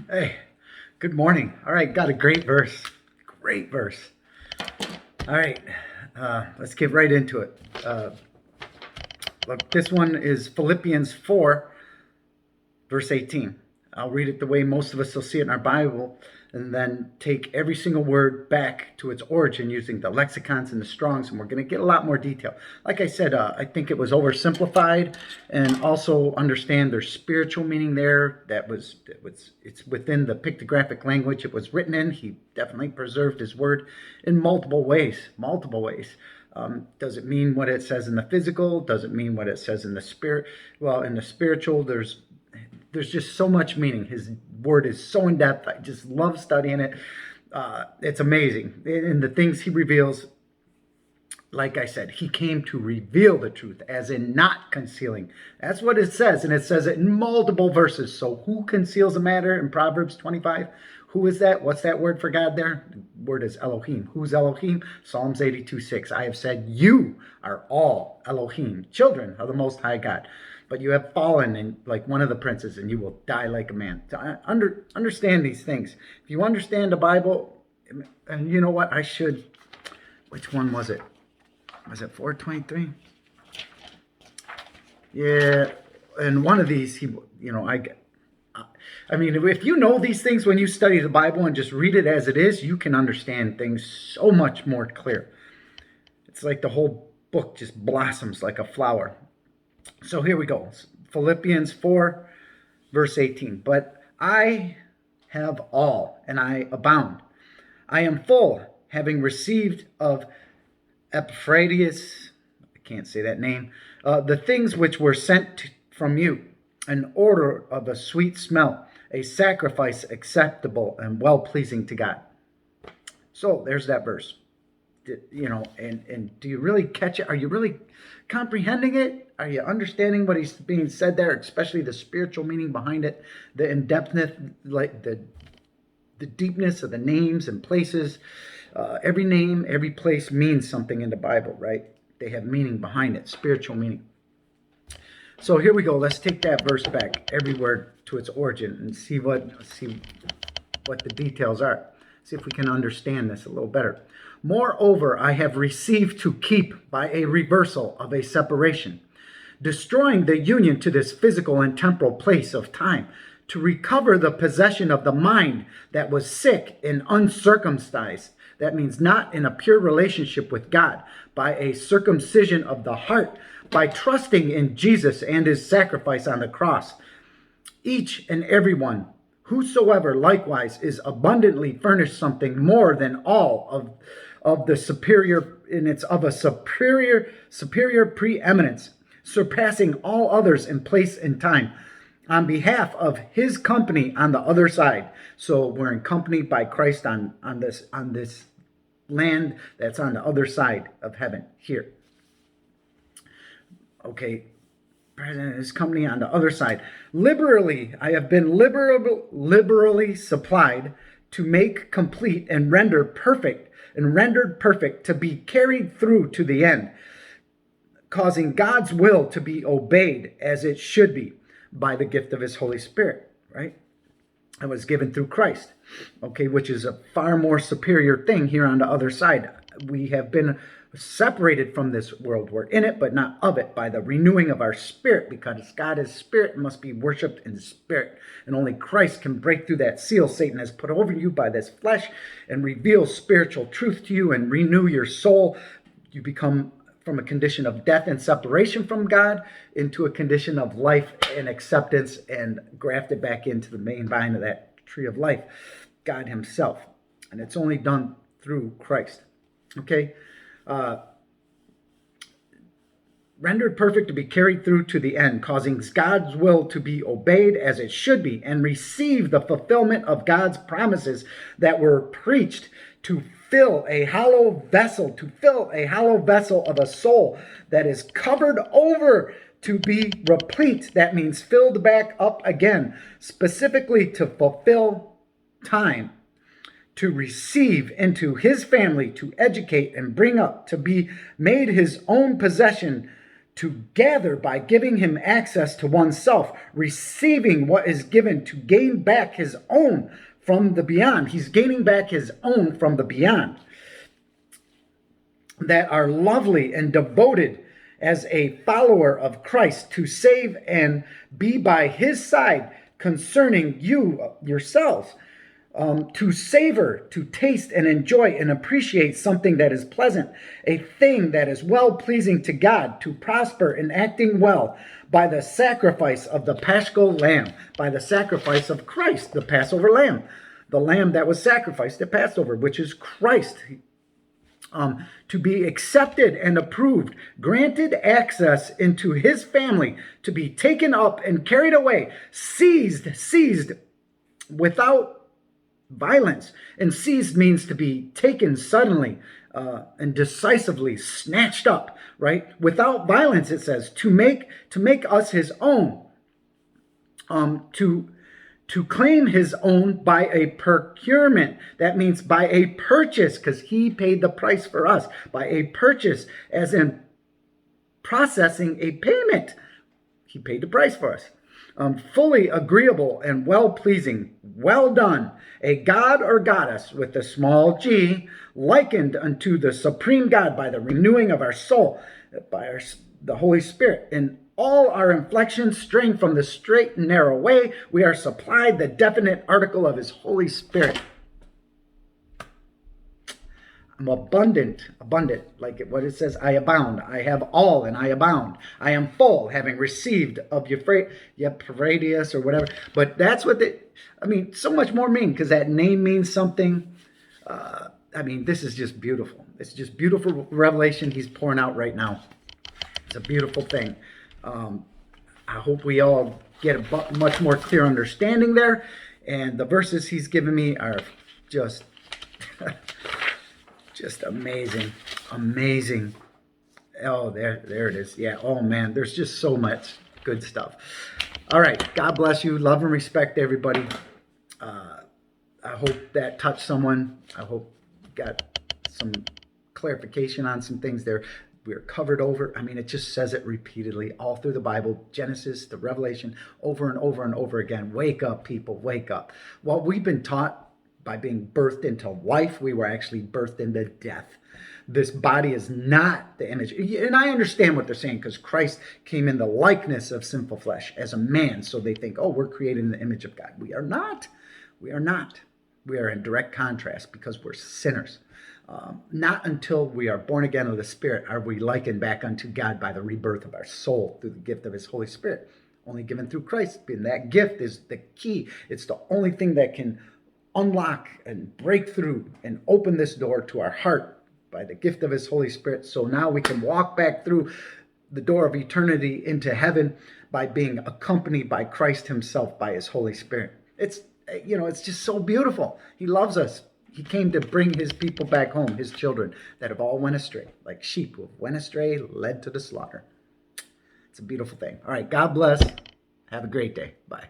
Hey, good morning. All right, got a great verse. Great verse. All right, let's get right into it. Look, this one is Philippians 4, verse 18. I'll read it the way most of us will see it in our Bible, and then take every single word back to its origin using the lexicons and the Strongs, and we're going to get a lot more detail. Like I said, I think it was oversimplified, and also understand there's spiritual meaning there. It's within the pictographic language it was written in. He definitely preserved his word in multiple ways. Multiple ways. Does it mean what it says in the physical? Does it mean what it says in the spirit? Well, in the spiritual, there's just so much meaning. His word is so in depth. I just love studying it. It's amazing. And the things he reveals, like I said, he came to reveal the truth, as in not concealing. That's what it says. And it says it in multiple verses. So who conceals a matter in Proverbs 25? Who is that? What's that word for God there? The word is Elohim. Who's Elohim? Psalms 82:6. I have said, you are all Elohim, children of the Most High God. But you have fallen in like one of the princes, and you will die like a man. So understand these things. If you understand the Bible, and you know what, which one was it? Was it 423? Yeah, and one of these, I mean, if you know these things when you study the Bible and just read it as it is, you can understand things so much more clear. It's like the whole book just blossoms like a flower. So here we go. Philippians 4, verse 18. But I have all, and I abound. I am full, having received of Epaphroditus, I can't say that name, the things which were sent from you, an odor of a sweet smell, a sacrifice acceptable and well-pleasing to God. So there's that verse. And do you really catch it? Are you really comprehending it? Are you understanding what he's being said there, especially the spiritual meaning behind it, the in-depthness, like the deepness of the names and places? Every name, every place means something in the Bible, right? They have meaning behind it, spiritual meaning. So here we go. Let's take that verse back, every word to its origin, and see what the details are. See if we can understand this a little better. Moreover, I have received to keep by a reversal of a separation, destroying the union to this physical and temporal place of time, to recover the possession of the mind that was sick and uncircumcised. That means not in a pure relationship with God, by a circumcision of the heart, by trusting in Jesus and his sacrifice on the cross. Each and every one, whosoever likewise is abundantly furnished something more than all of the superior, and it's of a superior preeminence, surpassing all others in place and time, on behalf of his company on the other side. So we're in company by Christ on this land that's on the other side of heaven here. Okay, President, his company on the other side. Liberally, I have been liberally supplied to make complete and rendered perfect to be carried through to the end, causing God's will to be obeyed as it should be by the gift of his Holy Spirit, right? It was given through Christ, okay, which is a far more superior thing here on the other side. We have been separated from this world. We're in it, but not of it, by the renewing of our spirit, because God is spirit and must be worshipped in spirit. And only Christ can break through that seal Satan has put over you by this flesh and reveal spiritual truth to you and renew your soul. You become from a condition of death and separation from God into a condition of life and acceptance, and grafted back into the main vine of that tree of life, God himself. And it's only done through Christ. Okay? Rendered perfect to be carried through to the end, causing God's will to be obeyed as it should be, and receive the fulfillment of God's promises that were preached, to fill a hollow vessel of a soul that is covered over to be replete. That means filled back up again, specifically to fulfill time, to receive into his family, to educate and bring up, to be made his own possession, to gather by giving him access to oneself, receiving what is given to gain back his own from the beyond. He's gaining back his own from the beyond, that are lovely and devoted as a follower of Christ, to save and be by his side concerning you yourselves, to savor, to taste and enjoy and appreciate something that is pleasant, a thing that is well-pleasing to God, to prosper in acting well by the sacrifice of the Paschal Lamb, by the sacrifice of Christ, the Passover Lamb, the Lamb that was sacrificed at Passover, which is Christ, to be accepted and approved, granted access into his family, to be taken up and carried away, seized without violence. And seized means to be taken suddenly and decisively, snatched up, right? Without violence, it says, to make us his own, to claim his own by a procurement. That means by a purchase, because he paid the price for us. By a purchase, as in processing a payment. He paid the price for us. Fully agreeable and well-pleasing, well done, a god or goddess with a small g, likened unto the supreme God by the renewing of our soul, by the Holy Spirit. In all our inflections, straying from the straight and narrow way, we are supplied the definite article of his Holy Spirit. I'm abundant, like what it says, I abound. I have all and I abound. I am full, having received of Euphrates or whatever. But that's what so much more mean, because that name means something. This is just beautiful. It's just beautiful revelation he's pouring out right now. It's a beautiful thing. I hope we all get a much more clear understanding there. And the verses he's given me are just... just amazing. Oh, there it is. Yeah. Oh man, there's just so much good stuff. All right. God bless you. Love and respect, everybody. I hope that touched someone. I hope got some clarification on some things there. We're covered over. It just says it repeatedly all through the Bible, Genesis to Revelation, over and over and over again. Wake up, people. Wake up. Well, we've been taught by being birthed into life, we were actually birthed into death. This body is not the image. And I understand what they're saying, because Christ came in the likeness of sinful flesh as a man. So they think, oh, we're created in the image of God. We are not. We are not. We are in direct contrast, because we're sinners. Not until we are born again of the Spirit are we likened back unto God by the rebirth of our soul through the gift of his Holy Spirit, only given through Christ. And that gift is the key. It's the only thing that can unlock and break through and open this door to our heart by the gift of his Holy Spirit. So now we can walk back through the door of eternity into heaven by being accompanied by Christ himself, by his Holy Spirit. It's just so beautiful. He loves us. He came to bring his people back home, his children that have all went astray, like sheep who have went astray, led to the slaughter. It's a beautiful thing. All right. God bless. Have a great day. Bye.